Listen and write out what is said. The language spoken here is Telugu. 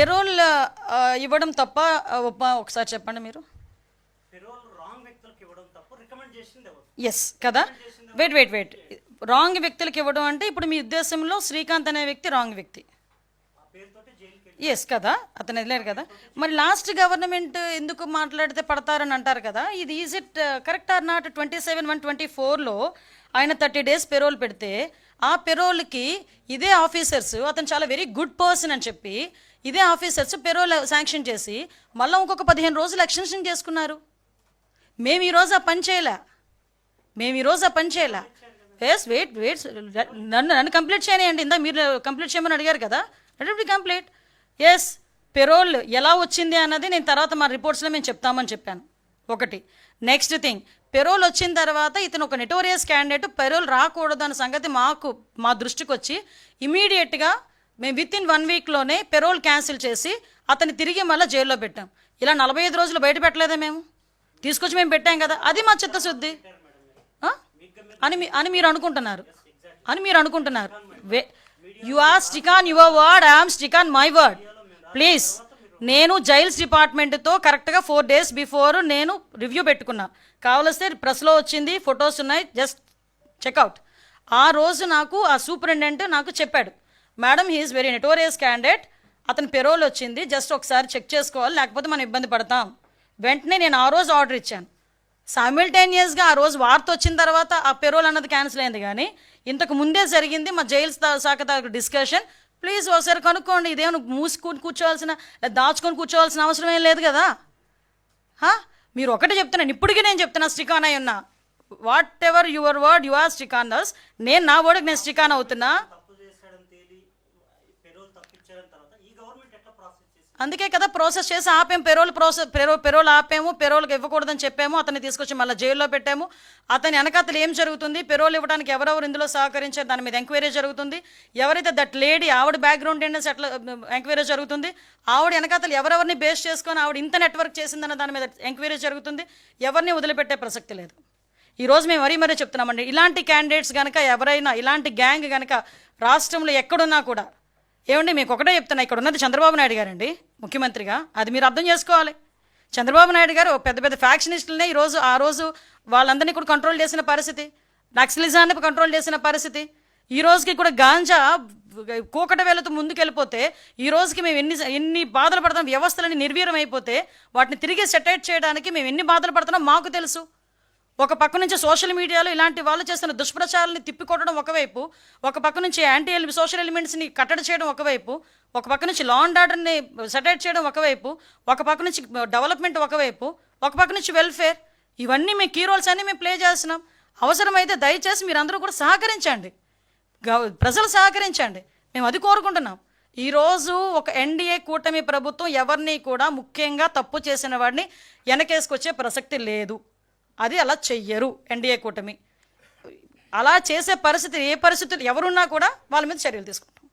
పెరోల్ ఇవ్వడం తప్ప ఒకసారి చెప్పండి మీరు. ఎస్ కదా, వెయిట్ రాంగ్ వ్యక్తులకు ఇవ్వడం అంటే ఇప్పుడు మీ ఉద్దేశంలో శ్రీకాంత్ అనే వ్యక్తి రాంగ్ వ్యక్తి. ఎస్ కదా, అతను వెళ్ళారు కదా. మరి లాస్ట్ గవర్నమెంట్ ఎందుకు మాట్లాడితే పడతారని అంటారు కదా, ఇది is it correct or not? 27/1/24లో ఆయన 30 days పెరోల్ పెడితే ఆ పెరోల్కి ఇదే ఆఫీసర్స్ అతను చాలా వెరీ గుడ్ పర్సన్ అని చెప్పి ఇదే ఆఫీసర్స్ పెరోల్ శాంక్షన్ చేసి మళ్ళీ ఇంకొక 15 రోజులు ఎక్స్టెన్షన్ చేసుకున్నారు. మేము ఈరోజు ఆ పని చేయలే. ఎస్ వెయిట్ నన్ను కంప్లీట్ చేయనియండి. ఇందా మీరు కంప్లీట్ చేయమని అడిగారు కదా, let it be complete. Yes, parole ఎలా వచ్చింది అన్నది నేను తర్వాత మా రిపోర్ట్స్లో మేము చెప్తామని చెప్పాను. ఒకటి. నెక్స్ట్ థింగ్, పెరోల్ వచ్చిన తర్వాత ఇతను ఒక నెటోరియస్ క్యాండిడేట్, పెరోల్ రాకూడదు అన్న సంగతి మా దృష్టికి వచ్చి ఇమీడియట్గా మేము విత్ ఇన్ 1 weekలోనే పెరోల్ క్యాన్సిల్ చేసి అతన్ని తిరిగి మళ్ళీ జైల్లో పెట్టాం. ఇలా 45 రోజులు బయట పెట్టలేదా? మేము తీసుకొచ్చి మేము పెట్టాం కదా, అది మా చిత్తశుద్ధి అని మీరు అనుకుంటున్నారు. You are stick on your word, I'm stick on my word. Please, నేను జైల్స్ డిపార్ట్మెంట్తో కరెక్ట్గా 4 days బిఫోర్ నేను రివ్యూ పెట్టుకున్నా. కావలిస్తే ప్రెస్లో వచ్చింది, ఫొటోస్ ఉన్నాయి, జస్ట్ చెక్అవుట్. ఆ రోజు నాకు ఆ సూపరింటెండెంట్ నాకు చెప్పాడు, madam he is very notorious candidate, అతని పెరోల్ వచ్చింది, జస్ట్ ఒకసారి చెక్ చేసుకోవాలి, లేకపోతే మనం ఇబ్బంది పడతాం. వెంటనే నేను ఆ రోజు ఆర్డర్ ఇచ్చాను. సైమిల్టేనియస్గా ఆ రోజు వార్త వచ్చిన తర్వాత ఆ పెరోల్ అన్నది క్యాన్సిల్ అయింది. కానీ ఇంతకు ముందే జరిగింది మా జైల్స్ శాఖ డిస్కషన్. ప్లీజ్ ఒకసారి కనుక్కోండి. ఇదేమో మూసుకొని కూర్చోవాల్సిన, దాచుకొని కూర్చోవాల్సిన అవసరం ఏం లేదు కదా. మీరు ఒకటి చెప్తున్నాను, ఇప్పటికీ నేను చెప్తున్నా, స్టిక్ ఆన్ అయి ఉన్నా. Whatever your word you are stick on thus. నేను నా వర్డ్కి నేను స్టిక్ ఆన్ అవుతున్నా. అందుకే కదా ప్రాసెస్ చేసి ఆపాము. పెరోల్ ఆపాము, పెరోల్కి ఇవ్వకూడదని చెప్పాము, అతన్ని తీసుకొచ్చి మళ్ళీ జైల్లో పెట్టాము. అతని వెనకాతలు ఏం జరుగుతుంది, పెరోల్ ఇవ్వడానికి ఎవరెవరు ఇందులో సహకరించారు దాని మీద ఎంక్వైరీ జరుగుతుంది. ఎవరైతే దట్ లేడీ ఆవిడ బ్యాక్గ్రౌండ్ ఏంటంటే అట్లా ఎంక్వైరీ జరుగుతుంది. ఆవిడ వెనకాతలు ఎవరెవరిని బేస్ చేసుకొని ఆవిడ ఇంత నెట్వర్క్ చేసిందన్న దాని మీద ఎంక్వైరీ జరుగుతుంది. ఎవరిని వదిలిపెట్టే ప్రసక్తి లేదు. ఈరోజు మేము మరీ చెప్తున్నామండి, ఇలాంటి క్యాండిడేట్స్ కనుక ఎవరైనా, ఇలాంటి గ్యాంగ్ కనుక రాష్ట్రంలో ఎక్కడున్నా కూడా, ఏమండి మీకు ఒకటే చెప్తున్నా, ఇక్కడ ఉన్నది చంద్రబాబు నాయుడు గారండి ముఖ్యమంత్రిగా, అది మీరు అర్థం చేసుకోవాలి. చంద్రబాబు నాయుడు గారు పెద్ద ఫ్యాక్షనిస్టులనే ఆ రోజు వాళ్ళందరినీ కూడా కంట్రోల్ చేసిన పరిస్థితి, నక్సలిజాన్ని కంట్రోల్ చేసిన పరిస్థితి. ఈ రోజుకి కూడా గాంజా కూకట వేలతో ముందుకెళ్ళిపోతే ఈ రోజుకి మేము ఎన్ని బాధలు పడతాం, వ్యవస్థలని నిర్వీర్యం అయిపోతే వాటిని తిరిగి సెటైట్ చేయడానికి మేము ఎన్ని బాధలు పడుతున్నాం మాకు తెలుసు. ఒక పక్క నుంచి సోషల్ మీడియాలో ఇలాంటి వాళ్ళు చేస్తున్న దుష్ప్రచారాన్ని తిప్పికొట్టడం ఒకవైపు, ఒక పక్క నుంచి యాంటీ సోషల్ ఎలిమెంట్స్ని కట్టడి చేయడం ఒకవైపు, ఒక పక్క నుంచి లా అండ్ ఆర్డర్ని సెటైట్ చేయడం ఒకవైపు, ఒక పక్క నుంచి డెవలప్మెంట్ ఒకవైపు, ఒక పక్క నుంచి వెల్ఫేర్, ఇవన్నీ మేము కీ రోల్స్ అన్నీ మేము ప్లే చేస్తున్నాం. అవసరమైతే దయచేసి మీరందరూ కూడా సహకరించండి, ప్రజలు సహకరించండి, మేము అది కోరుకుంటున్నాం. ఈరోజు ఒక ఎన్డీఏ కూటమి ప్రభుత్వం ఎవరిని కూడా, ముఖ్యంగా తప్పు చేసిన వాడిని వెనకేసుకొచ్చే ప్రసక్తి లేదు. అది అలా చెయ్యరు ఎన్డీఏ కూటమి. అలా చేసే పరిస్థితి, ఏ పరిస్థితులు ఎవరున్నా కూడా వాళ్ళ మీద చర్యలు తీసుకుంటాం.